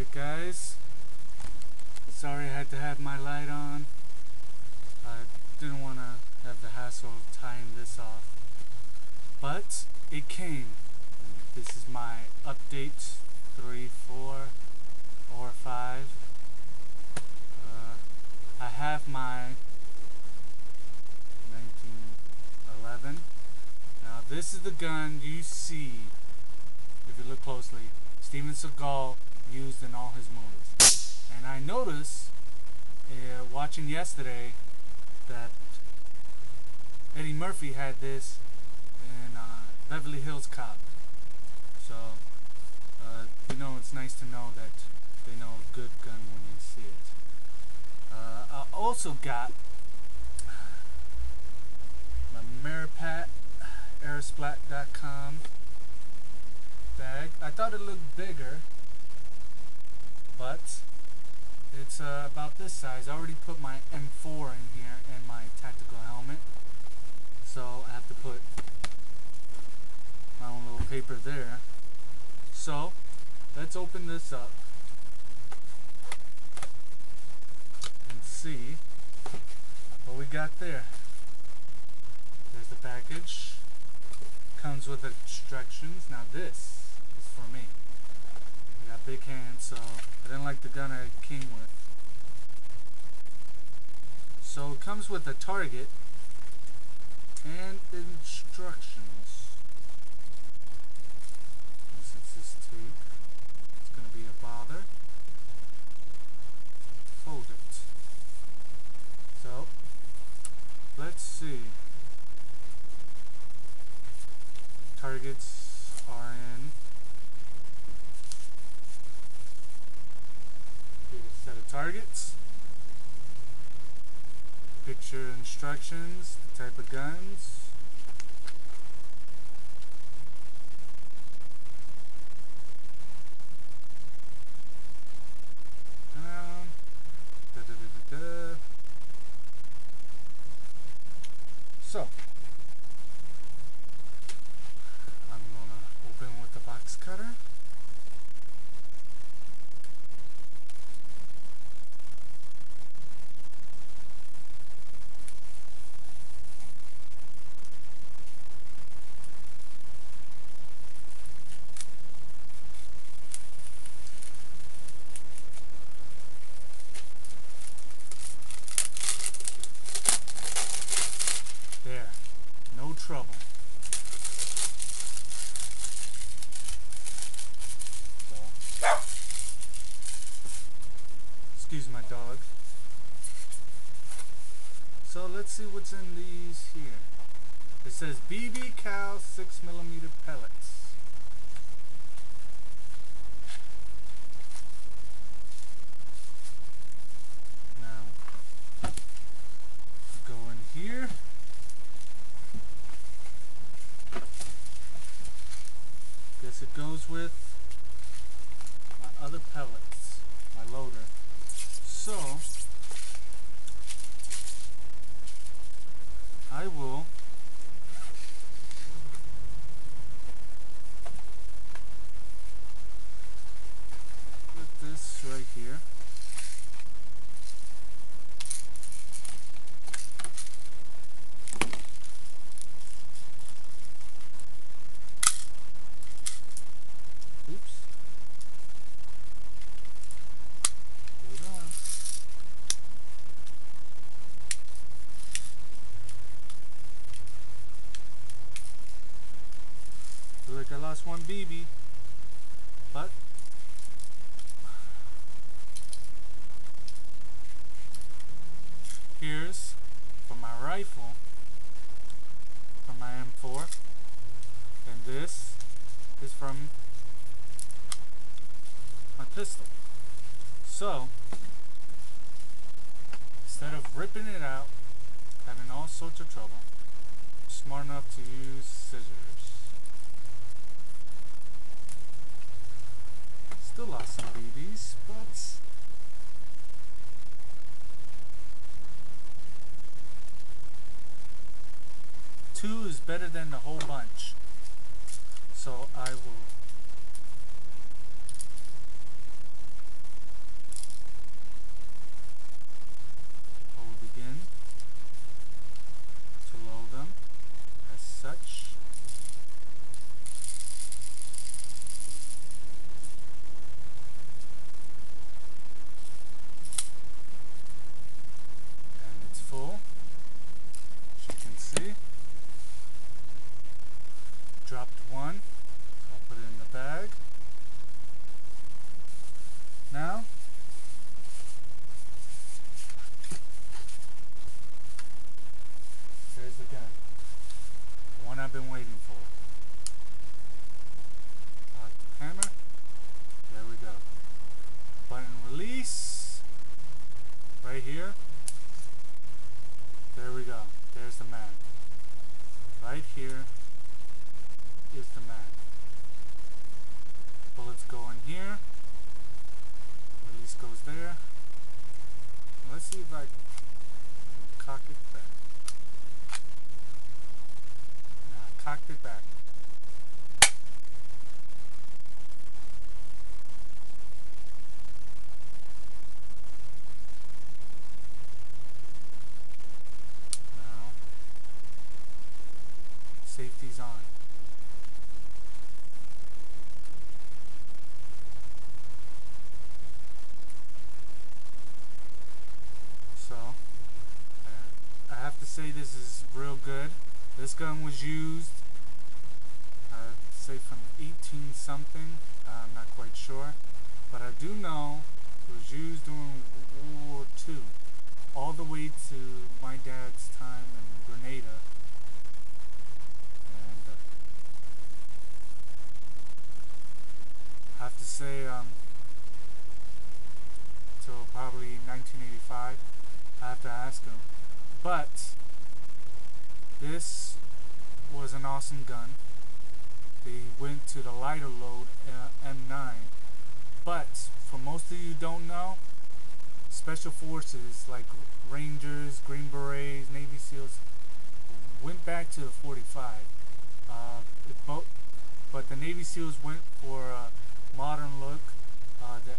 Alright guys, sorry I had to have my light on. I didn't want to have the hassle of tying this off, but it came. And this is my update 3, 4, or 5. I have my 1911. Now this is the gun you see, if you look closely, Steven Seagal used in all his movies. And I noticed, watching yesterday, that Eddie Murphy had this in Beverly Hills Cop. So, it's nice to know that they know a good gun when they see it. I also got my Maripat airsplat.com bag. I thought it looked bigger, but it's about this size. I already put my M4 in here and my tactical helmet, so I have to put my own little paper there. So let's open this up and see what we got there. There's the package. Comes with instructions. Now this is for me. I got big hands, so I didn't like the gun I came with. So it comes with a target and instructions. Since this tape, it's going to be a bother. Fold it. So let's see. Targets are in. Get a set of targets. Picture instructions, the type of guns. So I'm gonna open with the box cutter. There, no trouble. So, excuse my dog. So let's see what's in these here. It says BB Cal 6mm pellets. Now, go in here. Guess it goes with my other pellets, my loader. So I will put this right here. Oops. Hold on. Feel like I lost one BB, but here's for my rifle, for my M4, and this is from my pistol. So instead of ripping it out, having all sorts of trouble, I'm smart enough to use scissors. Still lost some BBs, but two is better than the whole bunch. So I will here. There we go. There's the mag. Right here is the mag. Bullets go in here. Release goes there. Let's see if I can cock it back. Nah, cocked it back. Now, safety's on. So, I have to say this is real good. This gun was used, I'd say from 18 something, I'm not quite sure. But I do know it was used during World War II, all the way to my dad's time in Grenada. And I have to say, till probably 1985. I have to ask him. But this was an awesome gun. They went to the lighter load M9. But for most of you don't know, Special Forces like Rangers, Green Berets, Navy SEALs went back to the 45. But the Navy SEALs went for a modern look, the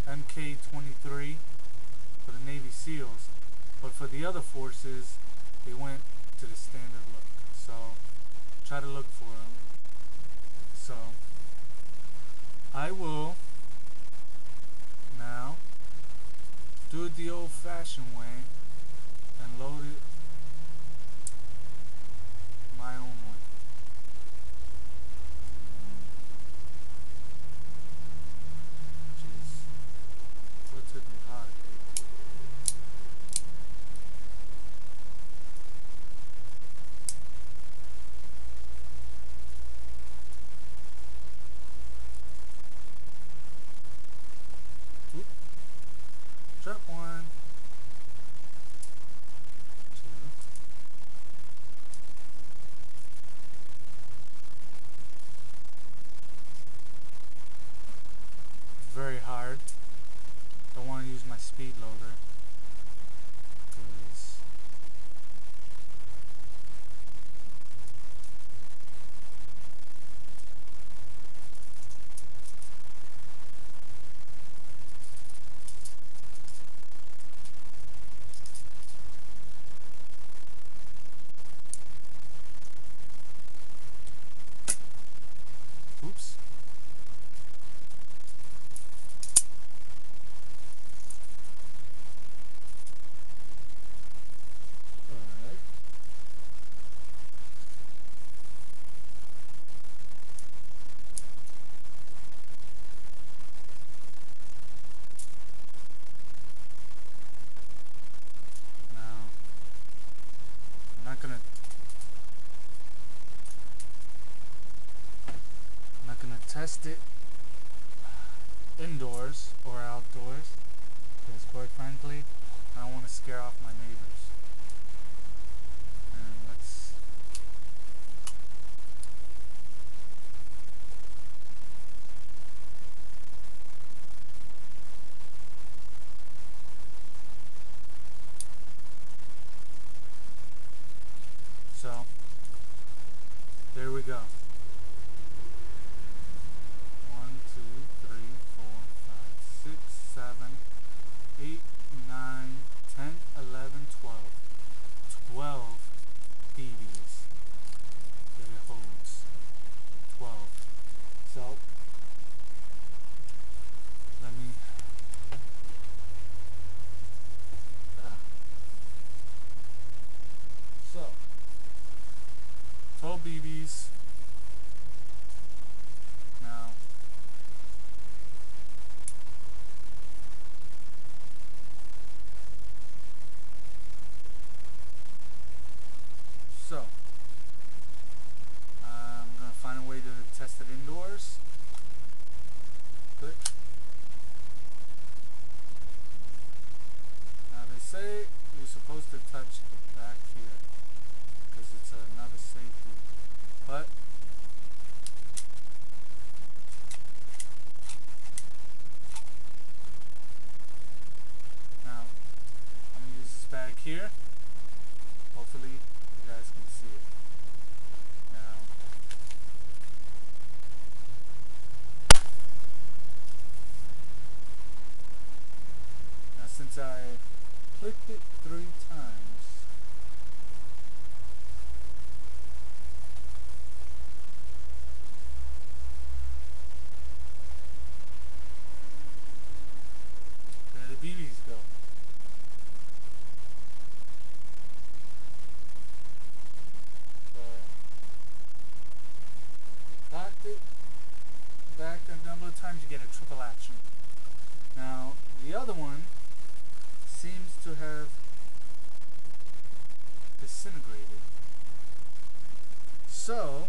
MK23 for the Navy SEALs. But for the other forces, they went to the standard look. So try to look for them. So I will now do it the old-fashioned way and load it my own way. Jeez, what's it hard? Drop one, two, very hard. Don't want to use my speed loader because oops. Alright. Now, I'm not gonna test it indoors or outdoors because quite frankly I don't want to scare off my neighbors. And let's so there we go. 1, 2, 3, 4, 5, 6, 7, 8, 9, 10, 11, 12. here. Hopefully you guys can see it. Now since I clicked it 3 times, where the BBs go. So cocked it back a number of times, you get a triple action. Now the other one seems to have disintegrated. So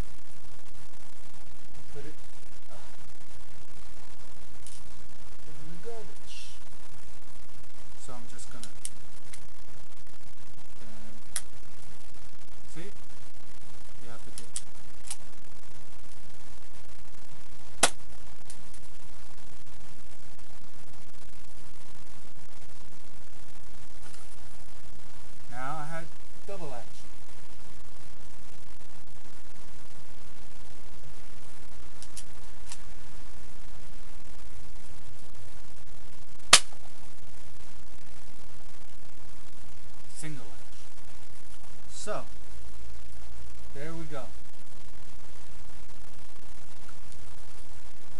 put it in the garbage. So I'm just gonna see, you have to get now I had double action. Single action. So there we go.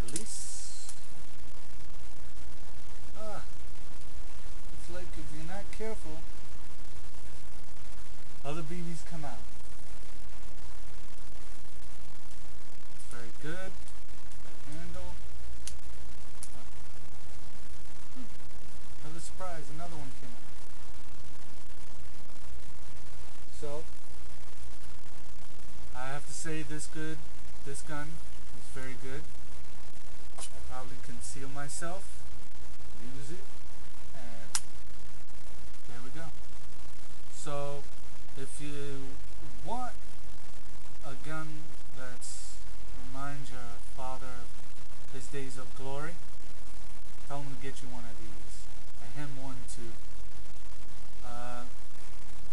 Release. It's like if you're not careful, other BBs come out. Very good. That handle. Another surprise, another one came out. So I have to say this gun is very good. I'll probably conceal myself, use it, and there we go. So if you want a gun that reminds your father of his days of glory, tell him to get you one of these. And him one too.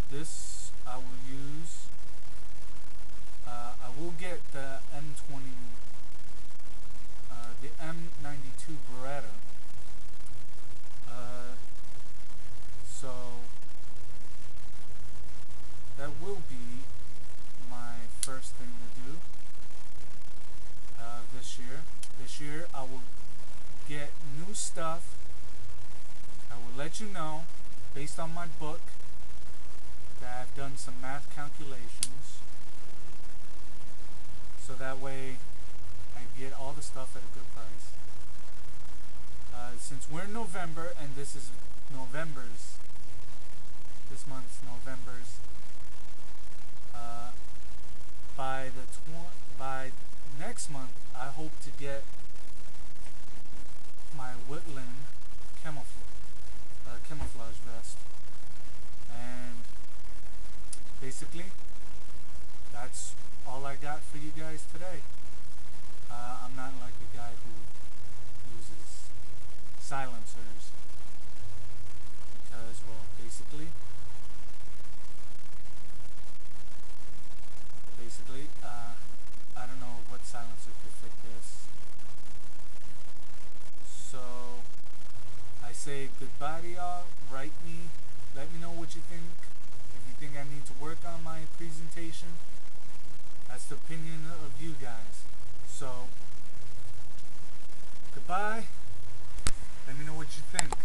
This I will use. I will get the M20, the M92 Beretta. So that will be my first thing to do this year. This year I will get new stuff. I will let you know based on my book that I've done some math calculations, so that way I get all the stuff at a good price. Since we're in November and this is this month's November's, by next month I hope to get my Woodland camouflage vest, and basically that's all I got for you guys today. I'm not like a guy who uses silencers because, well, basically I don't know what silencer could fit this. So I say goodbye to y'all. Write me, let me know what you think. If you think I need to work on my presentation, that's the opinion of you guys. So goodbye. Let me know what you think.